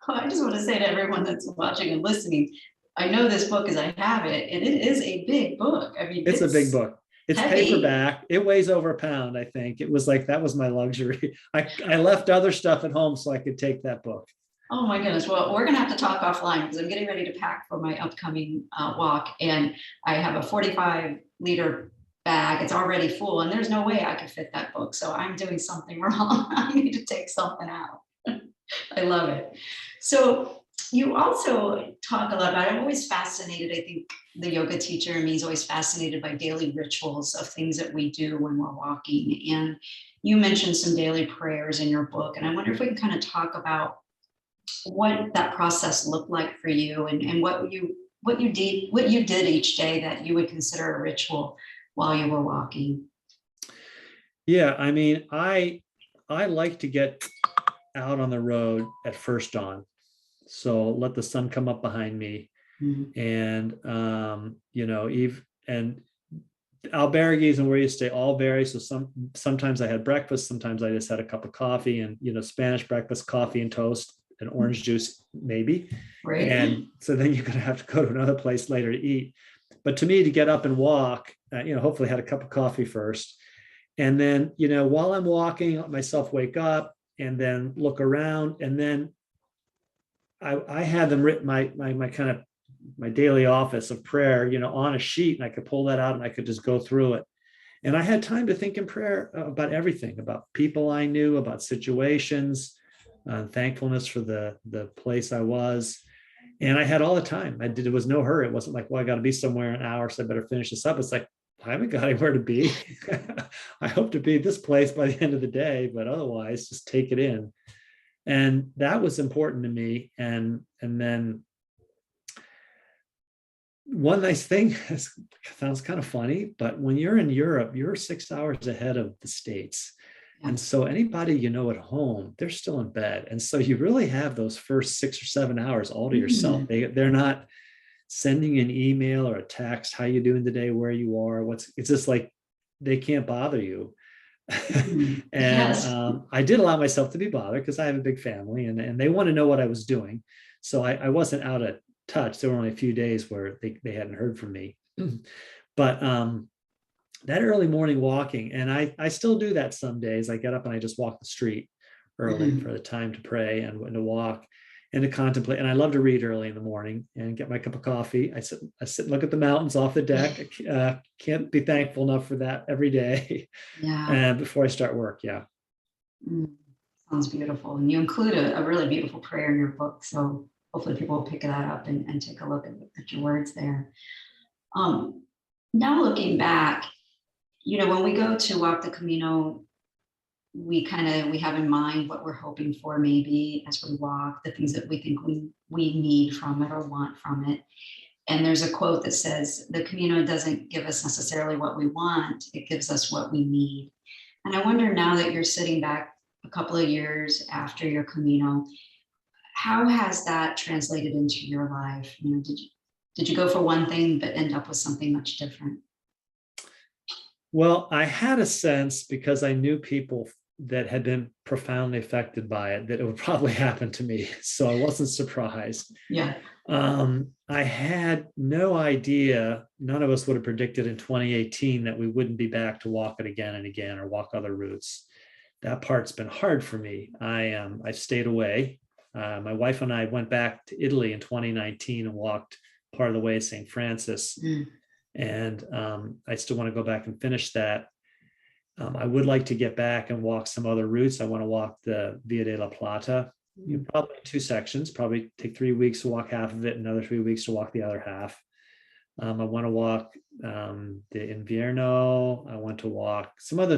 Well, I just want to say to everyone that's watching and listening, I know this book as I have it, and it is a big book. I mean, it's a big book. It's heavy. Paperback. It weighs over a pound, I think. It was like, that was my luxury. I left other stuff at home so I could take that book. Oh my goodness. Well, we're going to have to talk offline because I'm getting ready to pack for my upcoming walk. And I have a 45-liter bag. It's already full, and there's no way I could fit that book. So I'm doing something wrong. I need to take something out. I love it. So you also talk a lot about, I'm always fascinated. I think the yoga teacher in me is always fascinated by daily rituals of things that we do when we're walking. And you mentioned some daily prayers in your book. And I wonder if we can kind of talk about what that process looked like for you, and what you did each day that you would consider a ritual while you were walking. Yeah, I mean, I like to get out on the road at first dawn. So let the sun come up behind me. And Eve and albergues and where you stay all vary. So sometimes I had breakfast, sometimes I just had a cup of coffee, and Spanish breakfast, coffee and toast and orange juice, maybe. Right. And so then you're going to have to go to another place later to eat. But to me, to get up and walk, hopefully had a cup of coffee first. And then, while I'm walking, let myself wake up and then look around. And then I had them written, my kind of my daily office of prayer, on a sheet, and I could pull that out and I could just go through it. And I had time to think in prayer about everything, about people I knew, about situations, thankfulness for the place I was. And I had all the time. It was no hurry. It wasn't like, well, I got to be somewhere in an hour, so I better finish this up. It's like, I haven't got anywhere to be. I hope to be at this place by the end of the day, but otherwise just take it in. And that was important to me. And then one nice thing, sounds kind of funny, but when you're in Europe, you're 6 hours ahead of the States. And so anybody you know at home, they're still in bed. And so you really have those first 6 or 7 hours all to yourself. They're not sending an email or a text, how you doing today, where you are, it's just like they can't bother you. And Yes. I did allow myself to be bothered because I have a big family and they want to know what I was doing. So I wasn't out of touch. There were only a few days where they hadn't heard from me. But that early morning walking, and I still do that some days. I get up and I just walk the street early for the time to pray and to walk and to contemplate. And I love to read early in the morning and get my cup of coffee. I sit and look at the mountains off the deck. Can't be thankful enough for that every day. Yeah. Before I start work. Yeah. Sounds beautiful. And you include a really beautiful prayer in your book. So hopefully people will pick that up and take a look at your words there. Now looking back, when we go to walk the Camino, we have in mind what we're hoping for maybe as we walk, the things that we think we need from it or want from it. And there's a quote that says, the Camino doesn't give us necessarily what we want, it gives us what we need. And I wonder now that you're sitting back a couple of years after your Camino, how has that translated into your life? Did you go for one thing but end up with something much different? Well, I had a sense because I knew people that had been profoundly affected by it, that it would probably happen to me. So I wasn't surprised. Yeah. I had no idea, none of us would have predicted in 2018 that we wouldn't be back to walk it again and again or walk other routes. That part's been hard for me. I stayed away. My wife and I went back to Italy in 2019 and walked part of the way to St. Francis. And I still want to go back and finish that. I would like to get back and walk some other routes. I want to walk the Via de la Plata, probably 2 sections, probably take 3 weeks to walk half of it, another 3 weeks to walk the other half. I want to walk the Invierno. I want to walk some other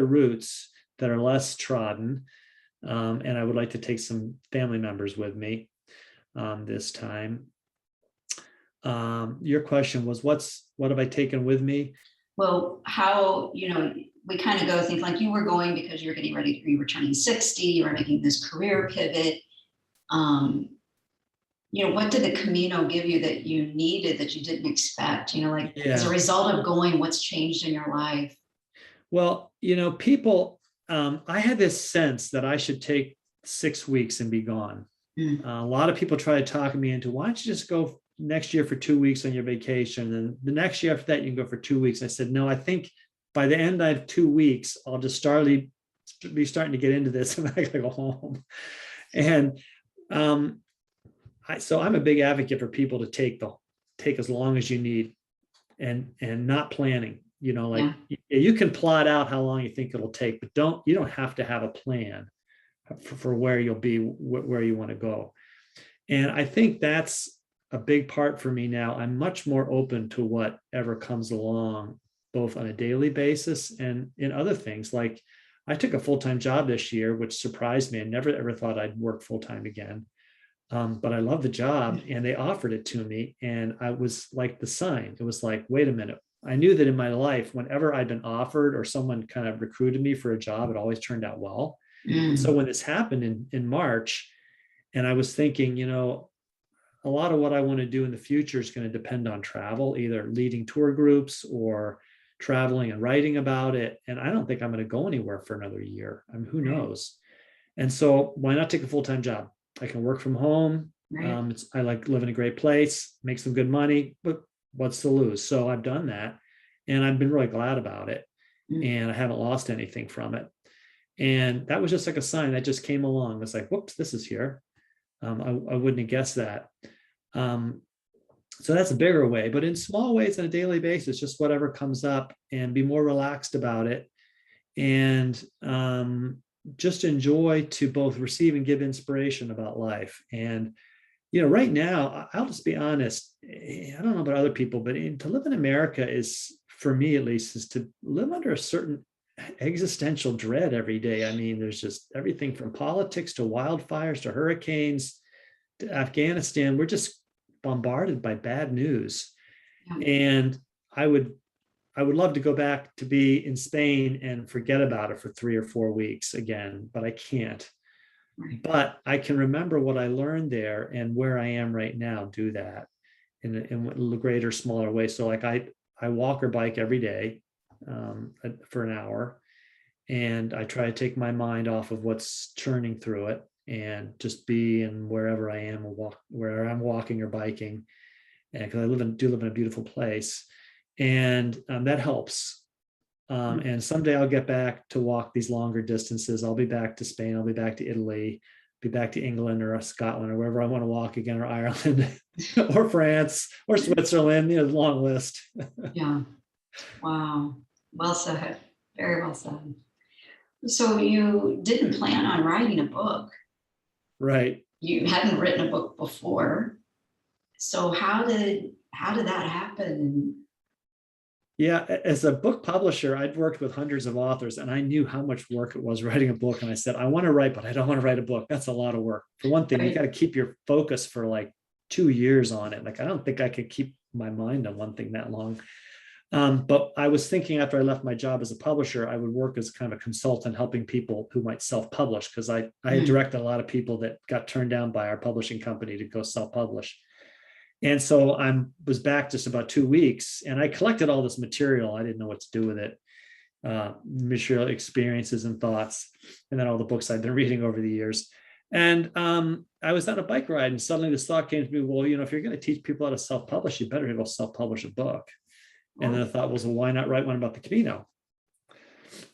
routes that are less trodden. And I would like to take some family members with me this time. Your question was, what have I taken with me? Well, how, we kind of go think like you were going because you were getting ready, you were turning 60, you were making this career pivot. What did the Camino give you that you needed that you didn't expect? As a result of going, what's changed in your life? Well, people, I had this sense that I should take 6 weeks and be gone. A lot of people try to talk me into, why don't you just go next year for 2 weeks on your vacation, and the next year after that you can go for 2 weeks. I said, no, I think by the end I have 2 weeks, I'll just be starting to get into this and I gotta go home. And so I'm a big advocate for people to take as long as you need and not planning. You can plot out how long you think it'll take, but you don't have to have a plan for where you'll be, where you want to go. And I think that's a big part for me now. I'm much more open to whatever comes along, both on a daily basis and in other things. Like I took a full-time job this year, which surprised me. I never ever thought I'd work full-time again. But I love the job and they offered it to me. And I was like the sign. It was like, wait a minute. I knew that in my life, whenever I'd been offered or someone kind of recruited me for a job, it always turned out well. So when this happened in March, and I was thinking, a lot of what I want to do in the future is going to depend on travel, either leading tour groups or traveling and writing about it. And I don't think I'm going to go anywhere for another year. I mean, who knows? And so why not take a full-time job? I can work from home. I like living in a great place, make some good money, but what's to lose? So I've done that and I've been really glad about it. And I haven't lost anything from it. And that was just like a sign that just came along. It's like, whoops, this is here. I wouldn't have guessed that. So that's a bigger way, but in small ways on a daily basis, just whatever comes up and be more relaxed about it. And just enjoy to both receive and give inspiration about life. And, right now, I'll just be honest. I don't know about other people, but to live in America is, for me at least, is to live under a certain existential dread every day. I mean, there's just everything from politics to wildfires to hurricanes to Afghanistan. We're just bombarded by bad news. Yeah. And I would love to go back to be in Spain and forget about it for 3 or 4 weeks again, but I can't. Right. But I can remember what I learned there, and where I am right now do that in a greater, smaller way. So like I walk or bike every day for an hour, and I try to take my mind off of what's churning through it and just be in wherever I am, where I'm walking or biking. And because I do live in a beautiful place, and that helps. And someday I'll get back to walk these longer distances. I'll be back to Spain. I'll be back to Italy, be back to England or Scotland or wherever I want to walk again, or Ireland or France or Switzerland, long list. Yeah. Wow. Well said. Very well said. So you didn't plan on writing a book. Right. You hadn't written a book before. So how did that happen? Yeah, as a book publisher, I'd worked with hundreds of authors, and I knew how much work it was writing a book. And I said, I want to write, but I don't want to write a book. That's a lot of work. For one thing, you got to keep your focus for like 2 years on it. Like, I don't think I could keep my mind on one thing that long. But I was thinking, after I left my job as a publisher, I would work as kind of a consultant, helping people who might self-publish, because I had directed a lot of people that got turned down by our publishing company to go self-publish. And so I was back just about 2 weeks, and I collected all this material. I didn't know what to do with it, material, experiences and thoughts, and then all the books I've been reading over the years. And I was on a bike ride, and suddenly this thought came to me, well, if you're going to teach people how to self-publish, you better go self-publish a book. And then the thought was, well, why not write one about the Camino?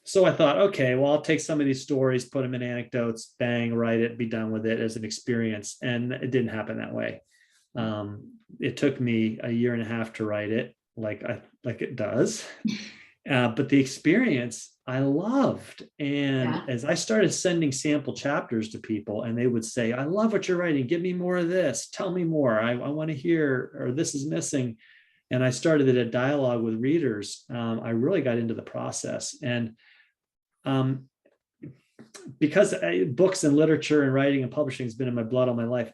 So I thought, okay, well, I'll take some of these stories, put them in anecdotes, bang, write it, be done with it as an experience. And it didn't happen that way. It took me a year and a half to write it, like it does. But the experience I loved. And as I started sending sample chapters to people, and they would say, I love what you're writing. Give me more of this. Tell me more. I want to hear, or this is missing. And I started a dialogue with readers. I really got into the process. And because books and literature and writing and publishing has been in my blood all my life,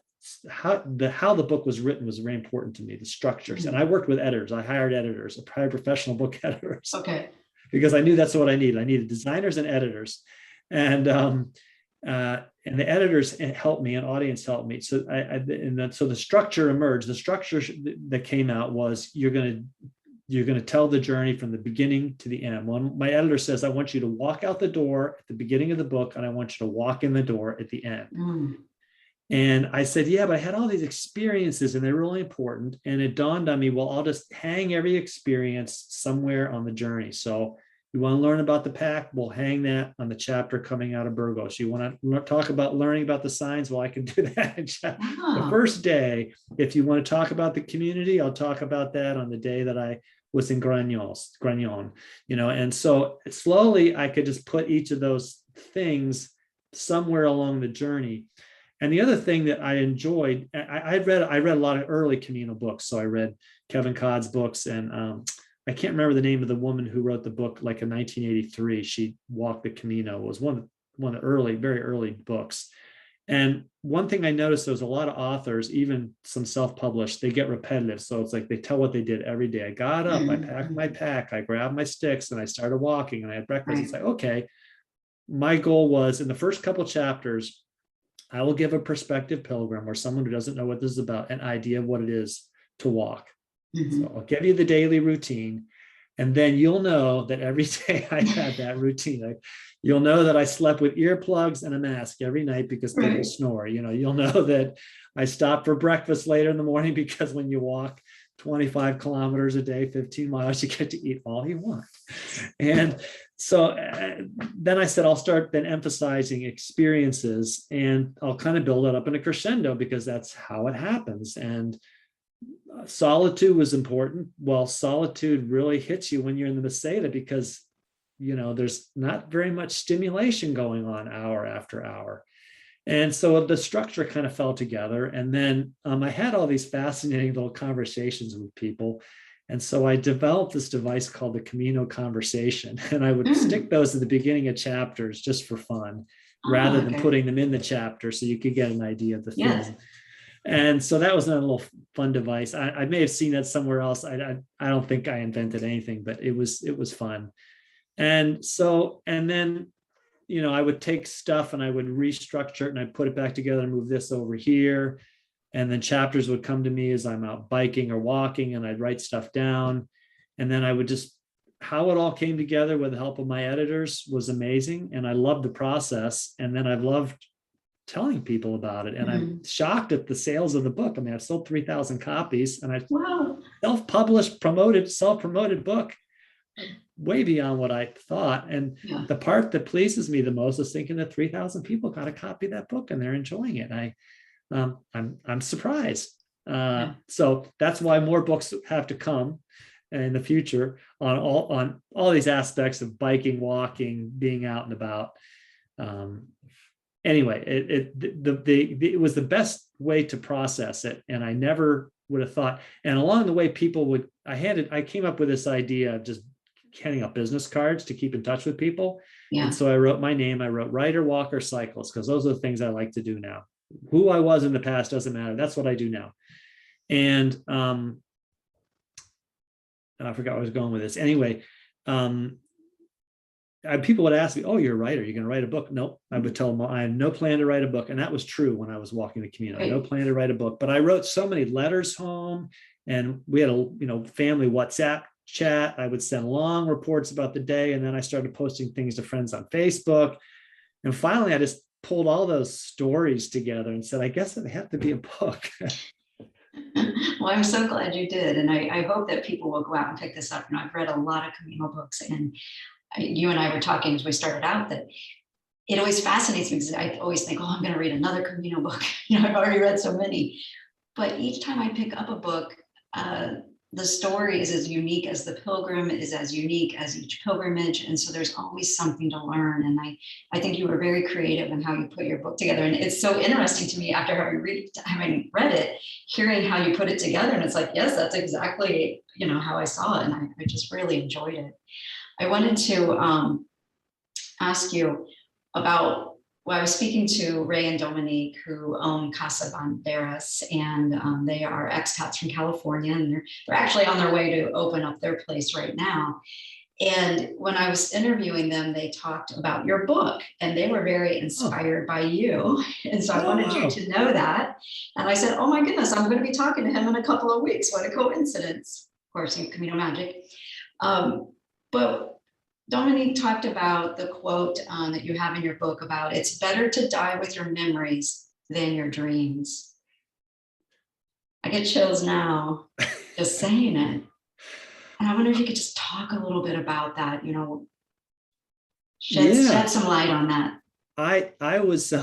how the book was written was very important to me, the structures. And I worked with editors. I hired editors, professional book editors. Okay. Because I knew that's what I needed. I needed designers and editors. And the editors helped me, and audience helped me. So so the structure emerged. The structure that came out was, you're going to tell the journey from the beginning to the end. One, my editor says, I want you to walk out the door at the beginning of the book, and I want you to walk in the door at the end. And I said, yeah, but I had all these experiences, and they're really important. And it dawned on me, well, I'll just hang every experience somewhere on the journey. So you want to learn about the pack? We'll hang that on the chapter coming out of Burgos. You want to talk about learning about the signs? Well, I can do that. The first day. If you want to talk about the community, I'll talk about that on the day that I was in Gragnon, and so slowly I could just put each of those things somewhere along the journey. And the other thing that I enjoyed, I read a lot of early Camino books. So I read Kevin Codd's books, and I can't remember the name of the woman who wrote the book, like in 1983. She walked the Camino. It was one of the early, very early books. And one thing I noticed, there was a lot of authors, even some self-published, they get repetitive. So it's like they tell what they did every day. I got up, I packed my pack, I grabbed my sticks, and I started walking, and I had breakfast. It's like, okay, my goal was, in the first couple chapters, I will give a prospective pilgrim, or someone who doesn't know what this is about, an idea of what it is to walk. So I'll give you the daily routine, and then you'll know that every day I had that routine. You'll know that I slept with earplugs and a mask every night because people snore. You'll know that I stopped for breakfast later in the morning, because when you walk 25 kilometers a day, 15 miles, you get to eat all you want. And so then I said, I'll start then emphasizing experiences, and I'll kind of build it up in a crescendo, because that's how it happens. And solitude was important. Well, solitude really hits you when you're in the Meseta, because there's not very much stimulation going on hour after hour. And so the structure kind of fell together. And then I had all these fascinating little conversations with people. And so I developed this device called the Camino Conversation. And I would stick those at the beginning of chapters just for fun, rather than putting them in the chapter so you could get an idea of the theme. Yes. And so that was a little fun device. I may have seen that somewhere else. I don't think I invented anything, but it was fun. And then, I would take stuff and I would restructure it and I'd put it back together and move this over here. And then chapters would come to me as I'm out biking or walking, and I'd write stuff down. And then I would how it all came together with the help of my editors was amazing. And I loved the process. And then I've loved telling people about it. And I'm shocked at the sales of the book. I mean, I've sold 3,000 copies, and I self-published, self-promoted book, way beyond what I thought. And the part that pleases me the most is thinking that 3,000 people got a copy of that book and they're enjoying it. I'm surprised. So that's why more books have to come in the future on all these aspects of biking, walking, being out and about. Anyway, it was the best way to process it, and I never would have thought. And along the way, I came up with this idea of just handing out business cards to keep in touch with people. And so I wrote my name. I wrote writer, walker, cyclist, because those are the things I like to do now. Who I was in the past doesn't matter. That's what I do now. And I forgot where I was going with this. Anyway, people would ask me, "Oh, you're a writer. You're going to write a book?" Nope. I would tell them I have no plan to write a book. And that was true when I was walking the Camino. No plan to write a book. But I wrote so many letters home, and we had a family WhatsApp chat. I would send long reports about the day, and then I started posting things to friends on Facebook. And finally, I just pulled all those stories together and said, I guess it had to be a book. Well, I'm so glad you did. And I hope that people will go out and pick this up. I've read a lot of Camino books, and you and I were talking as we started out that it always fascinates me because I always think, I'm going to read another Camino book. I've already read so many. But each time I pick up a book, the story is as unique as the Pilgrim is as unique as each pilgrimage. And so there's always something to learn. And I think you were very creative in how you put your book together. And it's so interesting to me after having read it, hearing how you put it together. And it's like, yes, that's exactly, how I saw it. And I just really enjoyed it. I wanted to ask you about, I was speaking to Ray and Dominique, who own Casa Banderas, and they are expats from California, and they're actually on their way to open up their place right now. And when I was interviewing them, they talked about your book, and they were very inspired by you. And so I wanted you to know that. And I said, oh my goodness, I'm going to be talking to him in a couple of weeks. What a coincidence. Of course, in Camino Magic. But Dominique talked about the quote that you have in your book about it's better to die with your memories than your dreams. I get chills now just saying it. And I wonder if you could just talk a little bit about that, shed some light on that. I was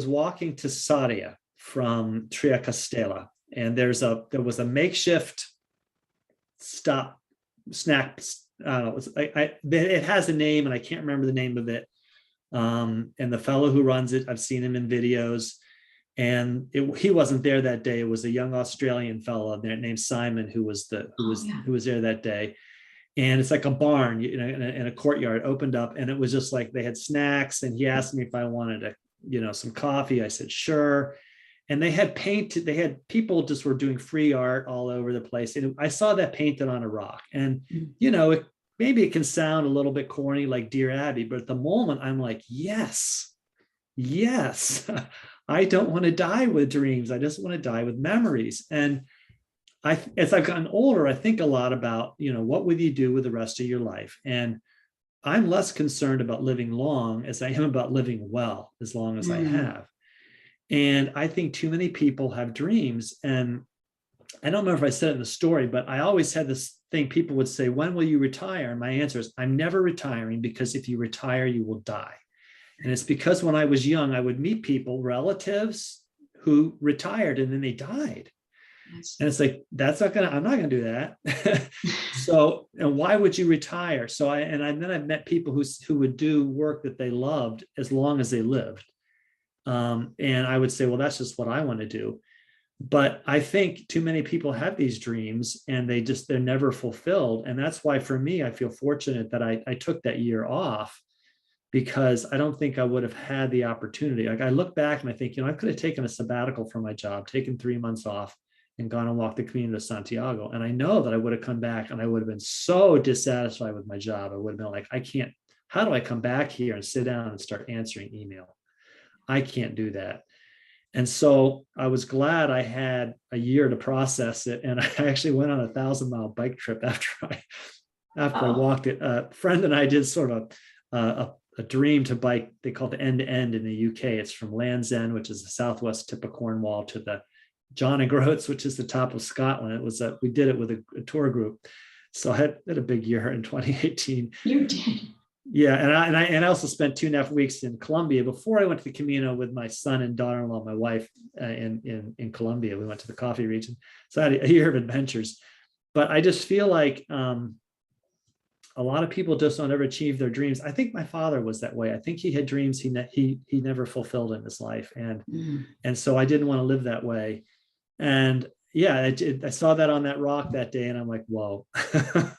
walking to Sarria from Triacastela, and there was a makeshift snack. It has a name, and I can't remember the name of it. And the fellow who runs it, I've seen him in videos, and he wasn't there that day. It was a young Australian fellow there named Simon who was there that day. And it's like a barn, in a courtyard, opened up, and it was just like they had snacks. And he asked me if I wanted some coffee. I said sure. And they had people just were doing free art all over the place. And I saw that painted on a rock. And, maybe it can sound a little bit corny like Dear Abby, but at the moment I'm like, yes, I don't want to die with dreams. I just want to die with memories. And as I've gotten older, I think a lot about, what would you do with the rest of your life? And I'm less concerned about living long as I am about living well, as long as I have. And I think too many people have dreams. And I don't remember if I said it in the story, but I always had this thing. People would say, when will you retire? And my answer is, I'm never retiring, because if you retire, you will die. And it's because when I was young, I would meet people, relatives who retired, and then they died. Yes. And it's like, I'm not gonna do that. So, and why would you retire? So then I met people who would do work that they loved as long as they lived. And I would say, well, that's just what I want to do. But I think too many people have these dreams and they're never fulfilled. And that's why for me, I feel fortunate that I took that year off, because I don't think I would have had the opportunity. Like I look back and I think, I could have taken a sabbatical from my job, taken 3 months off and gone and walked the Camino de Santiago. And I know that I would have come back and I would have been so dissatisfied with my job. I would have been like, how do I come back here and sit down and start answering email? I can't do that. And so I was glad I had a year to process it. And I actually went on a 1,000-mile bike trip after I walked it. A friend and I did sort of a dream to bike. They call it end to end in the UK. It's from Land's End, which is the southwest tip of Cornwall, to the John O'Groats, which is the top of Scotland. We did it with a tour group. So I had a big year in 2018. You did. Yeah, and I also spent 2.5 weeks in Colombia before I went to the Camino with my son and daughter-in-law, my wife, in Colombia. We went to the coffee region. So I had a year of adventures. But I just feel like a lot of people just don't ever achieve their dreams. I think my father was that way. I think he had dreams he never fulfilled in his life, and so I didn't want to live that way. And yeah, I saw that on that rock that day, and I'm like, whoa. I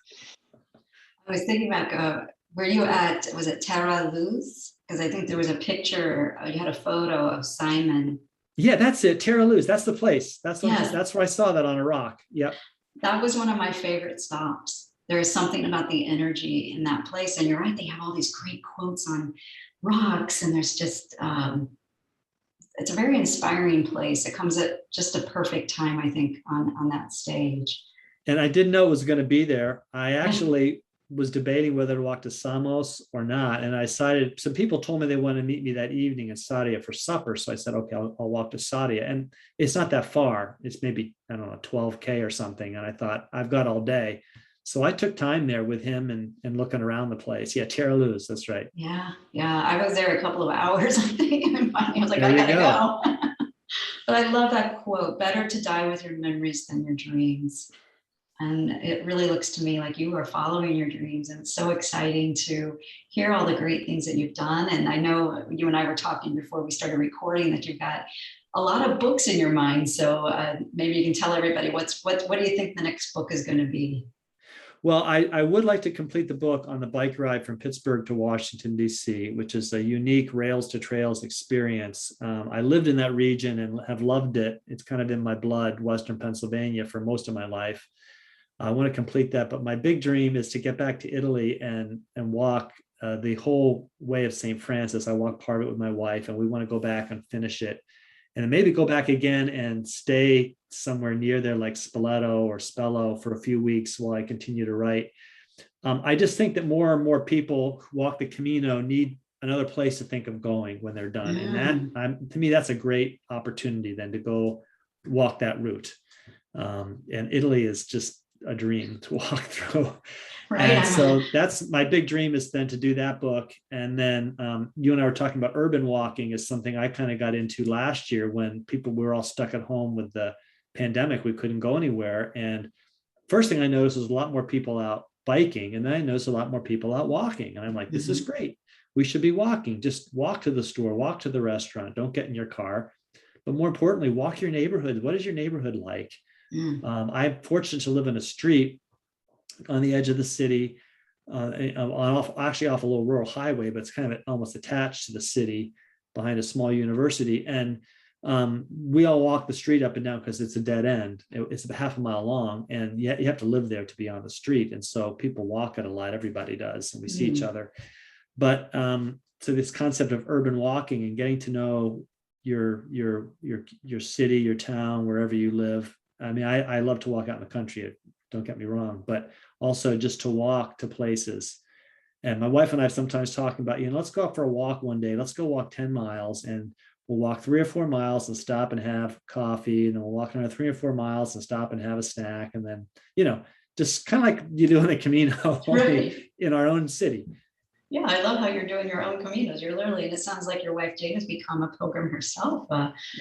was thinking about were you at, was it Terra Luz? Because I think there was a picture, you had a photo of Simon. Yeah, that's it. Terra Luz. That's the place. That's where I saw that on a rock. Yep. That was one of my favorite stops. There is something about the energy in that place. And you're right, they have all these great quotes on rocks. And there's just, it's a very inspiring place. It comes at just a perfect time, I think, on that stage. And I didn't know it was going to be there. I actually was debating whether to walk to Samos or not. And I decided, some people told me they want to meet me that evening in Sarria for supper. So I said, okay, I'll walk to Sarria. And it's not that far. It's maybe, I don't know, 12K or something. And I thought, I've got all day. So I took time there with him and looking around the place. Yeah, Terra Luz, that's right. Yeah. I was there a couple of hours, I think. And finally I was like, I gotta go. But I love that quote, better to die with your memories than your dreams. And it really looks to me like you are following your dreams, and it's so exciting to hear all the great things that you've done. And I know you and I were talking before we started recording that you've got a lot of books in your mind. So maybe you can tell everybody what do you think the next book is going to be? Well, I would like to complete the book on the bike ride from Pittsburgh to Washington, D.C., which is a unique rails to trails experience. I lived in that region and have loved it. It's kind of in my blood, Western Pennsylvania, for most of my life. I want to complete that, but my big dream is to get back to Italy and walk the whole way of St. Francis. I walked part of it with my wife, and we want to go back and finish it, and then maybe go back again and stay somewhere near there, like Spoleto or Spello, for a few weeks while I continue to write. I just think that more and more people who walk the Camino need another place to think of going when they're done, and that, to me, that's a great opportunity then to go walk that route. And Italy is just a dream to walk through. Right. And so that's my big dream, is then to do that book. And then you and I were talking about urban walking is something I kind of got into last year when we were all stuck at home with the pandemic. We couldn't go anywhere. And first thing I noticed was a lot more people out biking. And then I noticed a lot more people out walking. And I'm like, this is great. We should be walking. Just walk to the store, walk to the restaurant. Don't get in your car. But more importantly, walk your neighborhood. What is your neighborhood like? I'm fortunate to live in a street on the edge of the city, actually off a little rural highway, but it's kind of almost attached to the city behind a small university. And we all walk the street up and down because it's a dead end. It's about half a mile long, and you have to live there to be on the street. And so people walk it a lot. Everybody does, and we see each other. But so this concept of urban walking and getting to know your city, your town, wherever you live. I mean, I love to walk out in the country, don't get me wrong, but also just to walk to places. And my wife and I have sometimes talking about, let's go out for a walk one day. Let's go walk 10 miles and we'll walk 3 or 4 miles and stop and have coffee. And then we'll walk another 3 or 4 miles and stop and have a snack. And then, just kind of like you do in the Camino, in our own city. Yeah, I love how you're doing your own caminos. You're literally, and it sounds like your wife Jane has become a pilgrim herself.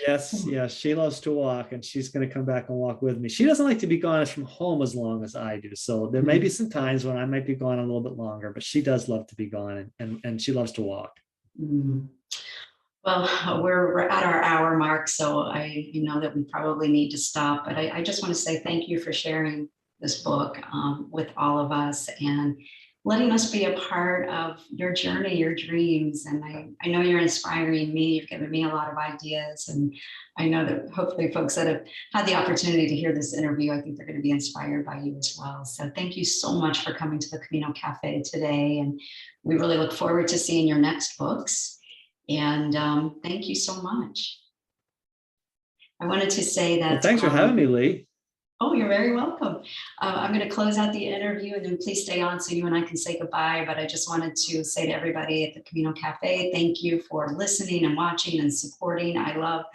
Yes, yes, she loves to walk and she's going to come back and walk with me. She doesn't like to be gone from home as long as I do. So there may be some times when I might be gone a little bit longer, but she does love to be gone and she loves to walk. Mm. Well, we're at our hour mark, so I know that we probably need to stop, but I just want to say thank you for sharing this book with all of us and letting us be a part of your journey, your dreams. And I know you're inspiring me. You've given me a lot of ideas. And I know that hopefully folks that have had the opportunity to hear this interview, I think they're going to be inspired by you as well. So thank you so much for coming to the Camino Cafe today. And we really look forward to seeing your next books. And thank you so much. I wanted to say that. Well, thanks for having me, Lee. Oh, you're very welcome. I'm going to close out the interview and then please stay on so you and I can say goodbye. But I just wanted to say to everybody at the Camino Cafe, thank you for listening and watching and supporting. I love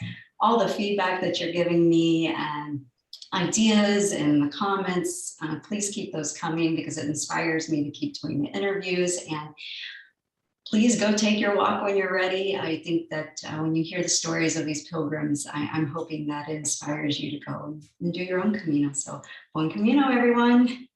all the feedback that you're giving me and ideas and the comments. Please keep those coming because it inspires me to keep doing the interviews. And please go take your walk when you're ready. I think that when you hear the stories of these pilgrims, I'm hoping that it inspires you to go and do your own Camino. So, Buen Camino, everyone.